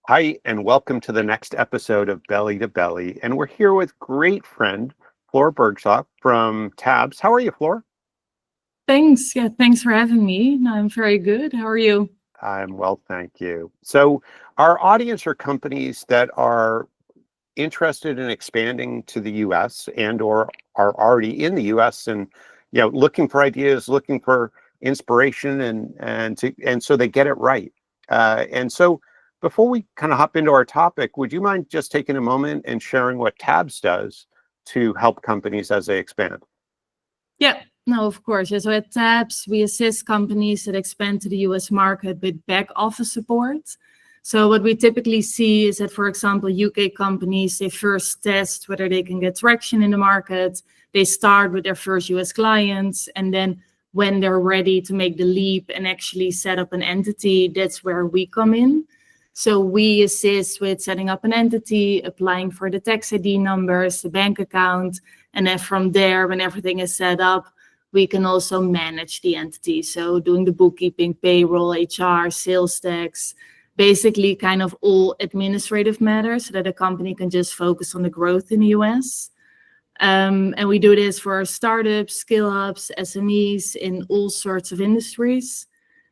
Hi, and welcome to the next episode of Belly to Belly. And we're here with great friend Floor Bergshoeff from Tabs. How are you, Floor? Thanks. Yeah, thanks for having me. No, I'm very good. How are you? I'm well, thank you. So, our audience are companies that are interested in expanding to the US and or are already in the US and looking for ideas, looking for inspiration and so they get it right. And so before we kind of hop into our topic, would you mind just taking a moment and sharing what Tabs does to help companies as they expand? Yeah, no, of course. Yeah, so at Tabs, we assist companies that expand to the US market with back office support. So what we typically see is that, for example, UK companies, they first test whether they can get traction in the market. They start with their first US clients, and then when they're ready to make the leap and actually set up an entity, that's where we come in. So we assist with setting up an entity, applying for the tax ID numbers, the bank account, and then from there, when everything is set up, we can also manage the entity. So doing the bookkeeping, payroll, HR, sales tax, basically kind of all administrative matters so that a company can just focus on the growth in the US. And we do this for startups, scale-ups, SMEs in all sorts of industries.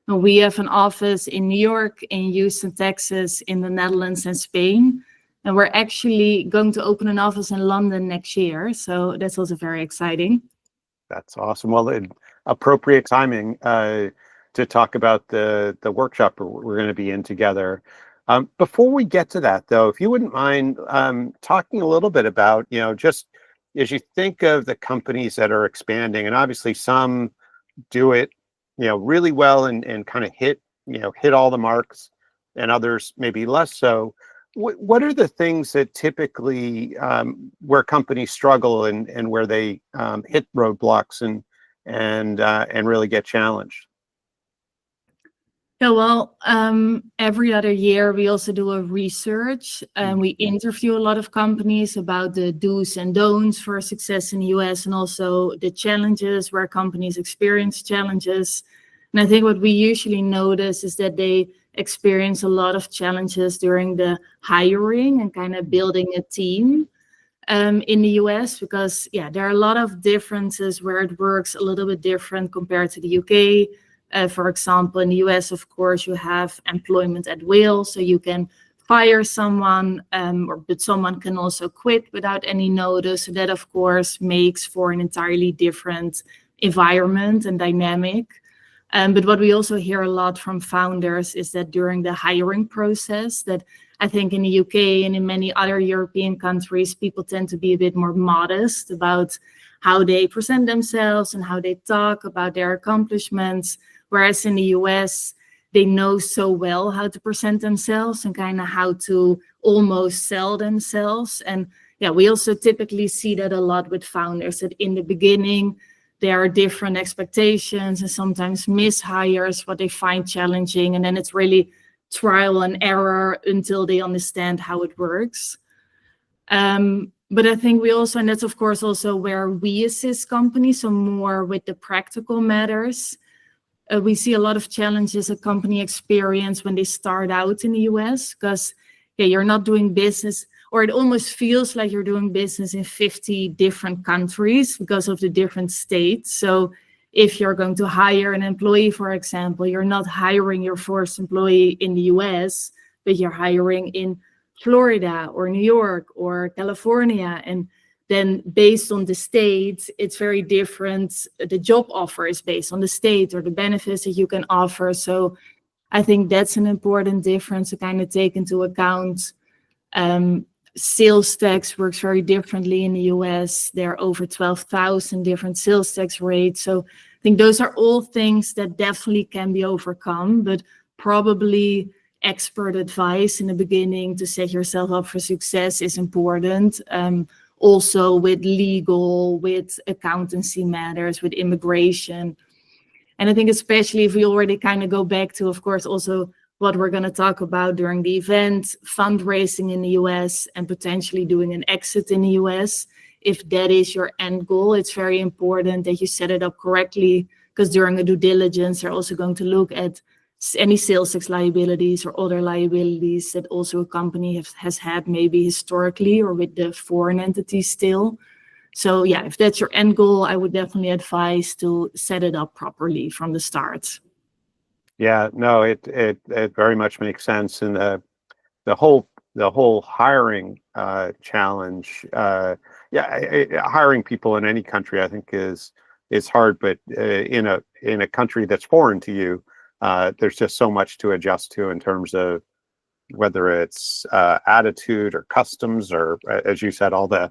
And we have an office in New York, in Houston, Texas, in the Netherlands and Spain. And we're actually going to open an office in London next year. So that's also very exciting. That's awesome. Well, appropriate timing to talk about the workshop we're going to be in together. Before we get to that, though, if you wouldn't mind talking a little bit about, just as you think of the companies that are expanding, and obviously some do it, really well and kind of hit all the marks, and others maybe less so. What are the things that typically where companies struggle and where they hit roadblocks and really get challenged? Yeah, well, every other year we also do a research and we interview a lot of companies about the do's and don'ts for success in the US and also the challenges where companies experience challenges. And I think what we usually notice is that they experience a lot of challenges during the hiring and kind of building a team in the US because, yeah, there are a lot of differences where it works a little bit different compared to the UK. For example, in the US, of course, you have employment at will, so you can fire someone, but someone can also quit without any notice. So that, of course, makes for an entirely different environment and dynamic. But what we also hear a lot from founders is that during the hiring process, that I think in the UK and in many other European countries, people tend to be a bit more modest about how they present themselves and how they talk about their accomplishments. Whereas in the US, they know so well how to present themselves and kind of how to almost sell themselves. And yeah, we also typically see that a lot with founders, that in the beginning, there are different expectations and sometimes mishires, what they find challenging. And then it's really trial and error until they understand how it works. But I think we also, and that's of course also where we assist companies, so more with the practical matters. We see a lot of challenges a company experience when they start out in the US because you're not doing business, or it almost feels like you're doing business in 50 different countries because of the different states. So if you're going to hire an employee, for example, you're not hiring your first employee in the US, but you're hiring in Florida or New York or California. And then based on the state, it's very different. The job offer is based on the state or the benefits that you can offer. So I think that's an important difference to kind of take into account. Sales tax works very differently in the US. There are over 12,000 different sales tax rates. So I think those are all things that definitely can be overcome, but probably expert advice in the beginning to set yourself up for success is important. Also with legal, with accountancy matters, with immigration. And I think especially if we already kind of go back to, of course, also what we're going to talk about during the event, fundraising in the US and potentially doing an exit in the US. If that is your end goal, it's very important that you set it up correctly because during a due diligence, they're also going to look at any sales tax liabilities or other liabilities that also a company has had maybe historically or with the foreign entity still. So yeah, if that's your end goal, I would definitely advise to set it up properly from the start. Yeah, no, it very much makes sense. And the whole hiring challenge, hiring people in any country, I think is hard, but in a country that's foreign to you, there's just so much to adjust to in terms of whether it's attitude or customs or, as you said, all the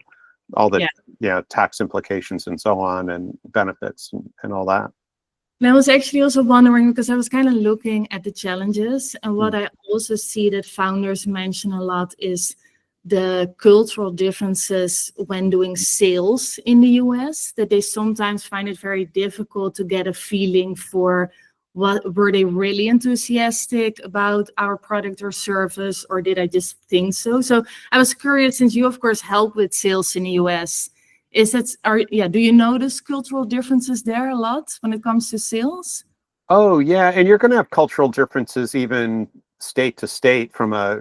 Yeah. tax implications and so on, and benefits and all that. And I was actually also wondering, because I was kind of looking at the challenges, and what I also see that founders mention a lot is the cultural differences when doing sales in the US, that they sometimes find it very difficult to get a feeling for what were they really enthusiastic about our product or service, or did I just think so? So I was curious, since you of course help with sales in the US, do you notice cultural differences there a lot when it comes to sales? Oh yeah, and you're going to have cultural differences even state to state from a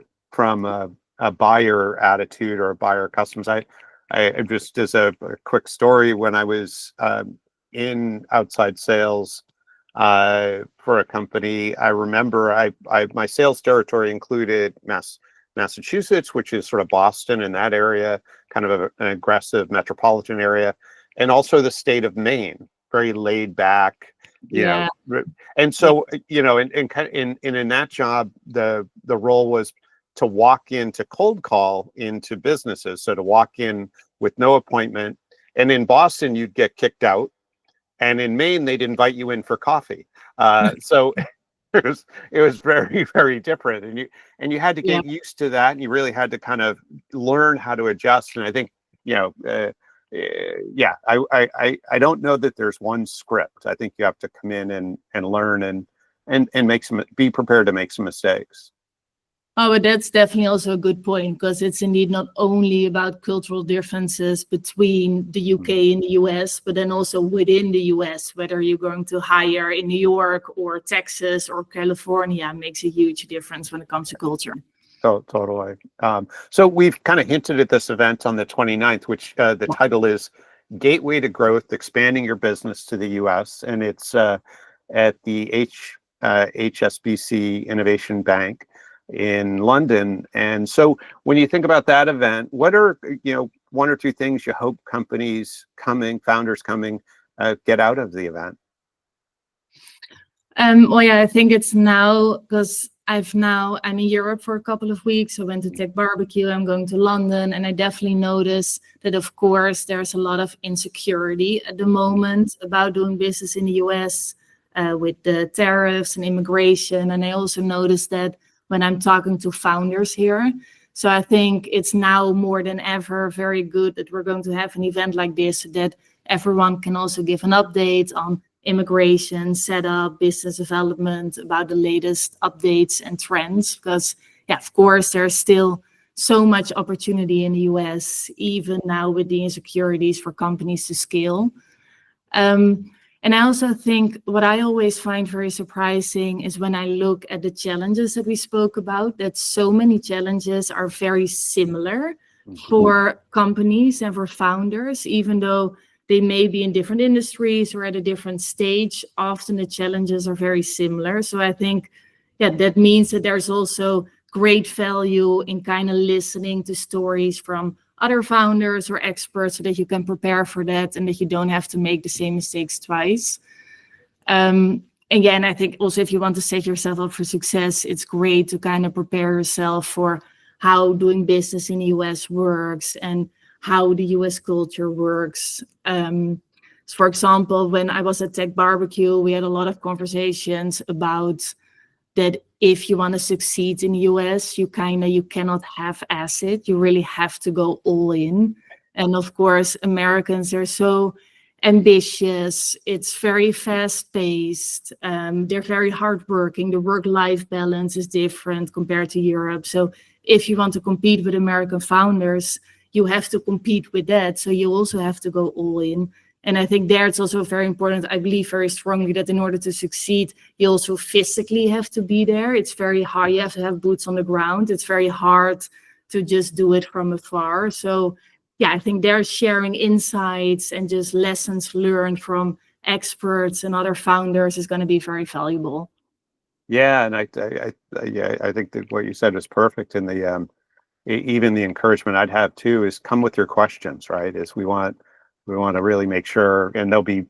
buyer attitude or a buyer customs. I just, as a quick story, when I was in outside sales for a company, I remember my sales territory included Massachusetts, which is sort of Boston and that area, kind of an aggressive metropolitan area, and also the state of Maine, very laid back, you know. And so, in that job, the role was to walk in, to cold call into businesses. So to walk in with no appointment, and in Boston, you'd get kicked out. And in Maine, they'd invite you in for coffee. So it was very, very different, and you had to get used to that, and you really had to kind of learn how to adjust. And I think, I don't know that there's one script. I think you have to come in and learn and be prepared to make some mistakes. Oh, but that's definitely also a good point, because it's indeed not only about cultural differences between the UK and the US, but then also within the US, whether you're going to hire in New York or Texas or California makes a huge difference when it comes to culture. Oh, totally. So we've kind of hinted at this event on the 29th, which the title is Gateway to Growth, Expanding Your Business to the US. And it's at the HSBC Innovation Bank in London. And so when you think about that event, what are, one or two things you hope founders coming, get out of the event? I think it's now, because I'm in Europe for a couple of weeks. I went to Tech Barbecue, I'm going to London, and I definitely notice that, of course, there's a lot of insecurity at the moment about doing business in the US with the tariffs and immigration. And I also noticed that when I'm talking to founders here. So I think it's now more than ever very good that we're going to have an event like this, so that everyone can also give an update on immigration, setup, business development, about the latest updates and trends. Because, of course, there's still so much opportunity in the US, even now with the insecurities for companies to scale. And I also think what I always find very surprising is when I look at the challenges that we spoke about, that so many challenges are very similar for companies and for founders, even though they may be in different industries or at a different stage. Often the challenges are very similar. So I think, that means that there's also great value in kind of listening to stories from other founders or experts, so that you can prepare for that and that you don't have to make the same mistakes twice. Again, I think also if you want to set yourself up for success, it's great to kind of prepare yourself for how doing business in the US works and how the US culture works. For example, when I was at Tech Barbecue, we had a lot of conversations about that if you want to succeed in the US, you cannot half-ass it. You really have to go all in. And of course, Americans are so ambitious. It's very fast-paced. They're very hardworking. The work-life balance is different compared to Europe. So if you want to compete with American founders, you have to compete with that. So you also have to go all in. And I think there it's also very important. I believe very strongly that in order to succeed, you also physically have to be there. It's very hard. You have to have boots on the ground. It's very hard to just do it from afar. So yeah, I think they're sharing insights and just lessons learned from experts and other founders is going to be very valuable. Yeah, and I think that what you said was perfect. And even the encouragement I'd have too is come with your questions, right? Is we want to really make sure, and there'll be,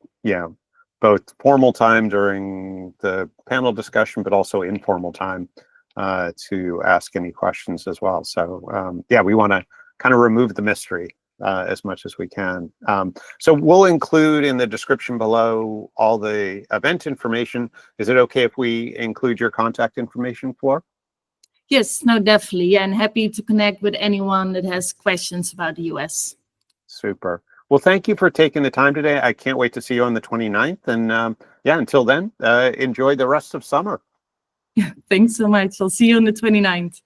both formal time during the panel discussion, but also informal time to ask any questions as well. So we want to kind of remove the mystery as much as we can. So we'll include in the description below all the event information. Is it okay if we include your contact information, Floor? Yes, no, definitely. Yeah, and happy to connect with anyone that has questions about the US. Super. Well, thank you for taking the time today. I can't wait to see you on the 29th. And until then, enjoy the rest of summer. Yeah, thanks so much. I'll see you on the 29th.